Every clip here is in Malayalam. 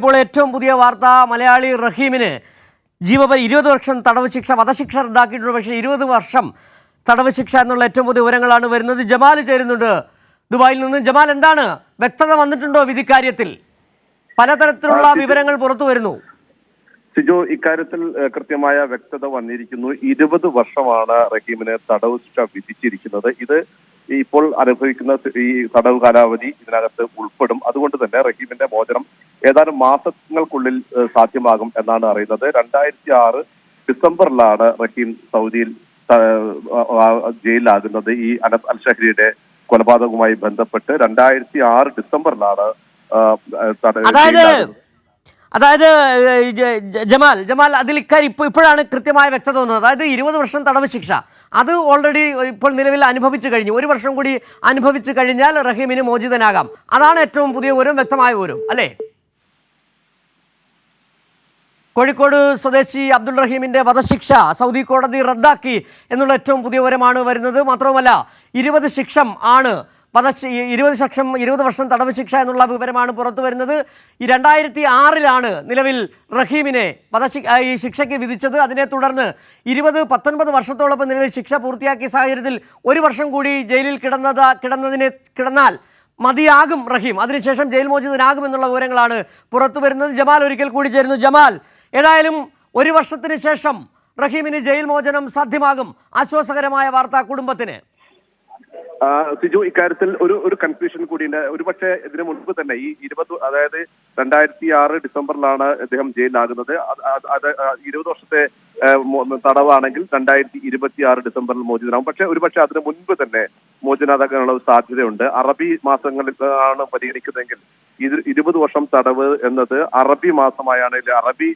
ഇപ്പോൾ ഏറ്റവും പുതിയ വാർത്ത മലയാളി റഹീമിന് 20 വർഷം തടവ് ശിക്ഷ വധശിക്ഷ റദ്ദാക്കിയിട്ടുണ്ട്. പക്ഷേ 20 വർഷം തടവ് ശിക്ഷ എന്നുള്ള ഏറ്റവും പുതിയ വിവരങ്ങളാണ് വരുന്നത്. ജമാൽ ചേരുന്നുണ്ട് ദുബായിൽ നിന്ന്. ജമാൽ, എന്താണ് വ്യക്തത വന്നിട്ടുണ്ടോ വിധിക്കാര്യത്തിൽ? പലതരത്തിലുള്ള വിവരങ്ങൾ പുറത്തു വരുന്നു. സിജോ, ഇക്കാര്യത്തിൽ കൃത്യമായ വ്യക്തത വന്നിരിക്കുന്നു. 20 വർഷമാണ് റഹീമിന് തടവ് ശിക്ഷ വിധിച്ചിരിക്കുന്നത്. ഇത് ഇപ്പോൾ അനുഭവിക്കുന്ന ഈ തടവ് കാലാവധി ഇതിനകത്ത് ഉൾപ്പെടും. അതുകൊണ്ട് തന്നെ റഹീമിന്റെ മോചനം ഏതാനും മാസങ്ങൾക്കുള്ളിൽ സാധ്യമാകും എന്നാണ് അറിയുന്നത്. 2006 ഡിസംബറിലാണ് റഹീം സൗദിയിൽ ജയിലിലാകുന്നത്. ഈ അനസ് അൽ ഷഹരിയുടെ കൊലപാതകവുമായി ബന്ധപ്പെട്ട് 2006 ഡിസംബറിലാണ് അതായത് ജമാൽ അതിൽ ഇപ്പോഴാണ് കൃത്യമായ വ്യക്തത വന്നത്. അതായത് 20 വർഷം തടവ് ശിക്ഷ അത് ഓൾറെഡി ഇപ്പോൾ നിലവിൽ അനുഭവിച്ചു കഴിഞ്ഞു. 1 വർഷം കൂടി അനുഭവിച്ചു കഴിഞ്ഞാൽ റഹീമിന് മോചിതനാകാം. അതാണ് ഏറ്റവും പുതിയ വിവരം, വ്യക്തമായ വിവരം അല്ലേ? കോഴിക്കോട് സ്വദേശി അബ്ദുൾ റഹീമിന്റെ വധശിക്ഷ സൗദി കോടതി റദ്ദാക്കി എന്നുള്ള ഏറ്റവും പുതിയ വിവരമാണ് വരുന്നത്. മാത്രവുമല്ല 20 വർഷം തടവ് ശിക്ഷ എന്നുള്ള വിവരമാണ് പുറത്തു വരുന്നത്. ഈ 2006 നിലവിൽ റഹീമിനെ ഈ ശിക്ഷയ്ക്ക് വിധിച്ചത്. അതിനെ തുടർന്ന് 19 വർഷത്തോളം നിലവിൽ ശിക്ഷ പൂർത്തിയാക്കിയ സാഹചര്യത്തിൽ 1 വർഷം കൂടി ജയിലിൽ കിടന്നാൽ മതിയാകും റഹീം. അതിനുശേഷം ജയിൽ മോചിതനാകും എന്നുള്ള വിവരങ്ങളാണ് പുറത്തു വരുന്നത്. ജമാൽ ഒരിക്കൽ കൂടി ചേരുന്നു. ജമാൽ, ഏതായാലും 1 വർഷത്തിന് ശേഷം റഹീമിന് ജയിൽ മോചനം സാധ്യമാകും. ആശ്വാസകരമായ വാർത്ത കുടുംബത്തിന്. സിജു, ഇക്കാര്യത്തിൽ ഒരു കൺഫ്യൂഷൻ കൂടിയുണ്ട്. ഒരുപക്ഷെ ഇതിനു മുൻപ് തന്നെ ഈ 2006 ഡിസംബറിലാണ് അദ്ദേഹം ജയിലിലാകുന്നത്. അത് 20 വർഷത്തെ തടവാണെങ്കിൽ 2026 ഡിസംബറിൽ മോചിതനാകും. പക്ഷെ ഒരുപക്ഷെ അതിന് മുൻപ് തന്നെ മോചനാകാനുള്ള സാധ്യതയുണ്ട്. അറബി മാസങ്ങളിൽ ആണ് പരിഗണിക്കുന്നതെങ്കിൽ 20 വർഷം തടവ് എന്നത് അറബി മാസമായാണ്, അറബി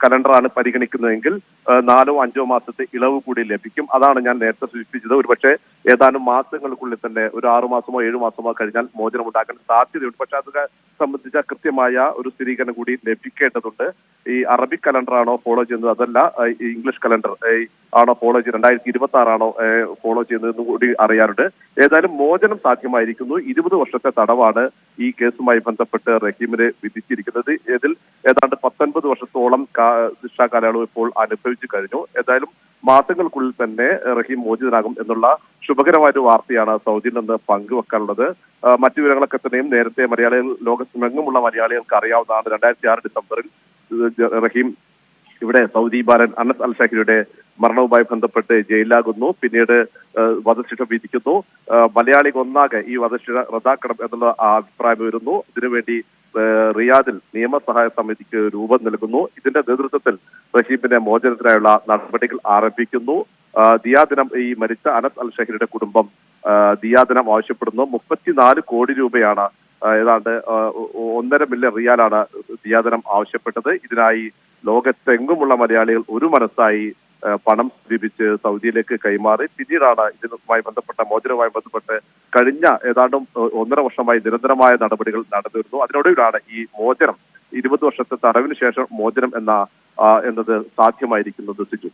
കലണ്ടറാണ് പരിഗണിക്കുന്നതെങ്കിൽ 4-5 മാസത്തെ ഇളവ് കൂടി ലഭിക്കും. അതാണ് ഞാൻ നേരത്തെ സൂചിപ്പിച്ചത്. ഒരുപക്ഷെ ഏതാനും മാസങ്ങൾക്കുള്ളിൽ തന്നെ ഒരു 6 മാസമോ 7 മാസമോ കഴിഞ്ഞാൽ മോചനം ഉണ്ടാക്കാൻ സാധ്യതയുണ്ട്. പക്ഷെ അത് സംബന്ധിച്ച കൃത്യമായ ഒരു സ്ഥിരീകരണം കൂടി ലഭിക്കേണ്ടതുണ്ട്. ഈ അറബിക് കലണ്ടറാണോ ഫോളോ ചെയ്യുന്നത്, അതല്ല ഇംഗ്ലീഷ് കലണ്ടർ ആണോ ഫോളോ ചെയ്യുന്നത്, 2026 ആണോ ഫോളോ ചെയ്യുന്നതെന്ന് കൂടി അറിയാറുണ്ട്. ഏതായാലും മോചനം സാധ്യമായിരിക്കുന്നു. 20 വർഷത്തെ തടവാണ് ഈ കേസുമായി ബന്ധപ്പെട്ട് റഹീമിന് വിധിച്ചിരിക്കുന്നത്. ഇതിൽ ഏതാണ്ട് 19 വർഷത്തോളം ശിക്ഷാ കാലയളവ് ഇപ്പോൾ അനുഭവിച്ചു കഴിഞ്ഞു. ഏതായാലും മാസങ്ങൾക്കുള്ളിൽ തന്നെ റഹീം മോചിതനാകും എന്നുള്ള ശുഭകരമായ ഒരു വാർത്തയാണ് സൗദിയിൽ നിന്ന് പങ്കുവെക്കാനുള്ളത്. മറ്റു വിവരങ്ങളൊക്കെ തന്നെയും നേരത്തെ ലോകത്തെങ്ങുമുള്ള മലയാളികൾക്ക് അറിയാവുന്നതാണ്. 2006 ഡിസംബറിൽ റഹീം ഇവിടെ സൗദി ബാലൻ അനസ് അൽ ഷഹരിയുടെ മരണവുമായി ബന്ധപ്പെട്ട് ജയിലിലാകുന്നു. പിന്നീട് വധശിക്ഷ വിധിക്കുന്നു. മലയാളികൾ ഒന്നാകെ ഈ വധശിക്ഷ റദ്ദാക്കണം എന്നുള്ള അഭിപ്രായം വരുന്നു. ഇതിനുവേണ്ടി റിയാദിൽ നിയമസഹായ സമിതിക്ക് രൂപം നൽകുന്നു. ഇതിന്റെ നേതൃത്വത്തിൽ റഹീമിന്റെ മോചനത്തിനായുള്ള നടപടികൾ ആരംഭിക്കുന്നു. ദിയാദിനം, ഈ മരിച്ച അനസ് അൽ ഷഹരിയുടെ കുടുംബം ദിയാദിനം ആവശ്യപ്പെടുന്നു. 34 കോടി രൂപയാണ്, ഏതാണ്ട് 1.5 മില്യൺ റിയാലാണ് ദിയാദിനം ആവശ്യപ്പെട്ടത്. ഇതിനായി ലോകത്തെങ്ങുമുള്ള മലയാളികൾ ഒരു മനസ്സായി പണം സ്വീകരിച്ച് സൗദിയിലേക്ക് കൈമാറി. പിന്നീടാണ് ഇതിനുമായി ബന്ധപ്പെട്ട മോചനവുമായി ബന്ധപ്പെട്ട് കഴിഞ്ഞ ഏതാണ്ട് 1.5 വർഷമായി നിരന്തരമായ നടപടികൾ നടന്നിരുന്നു. അതിനൊടുവിലാണ് ഈ മോചനം, 20 വർഷത്തെ തടവിന് ശേഷം മോചനം എന്നത് സാധ്യമായിരിക്കുന്നത്. സിജു.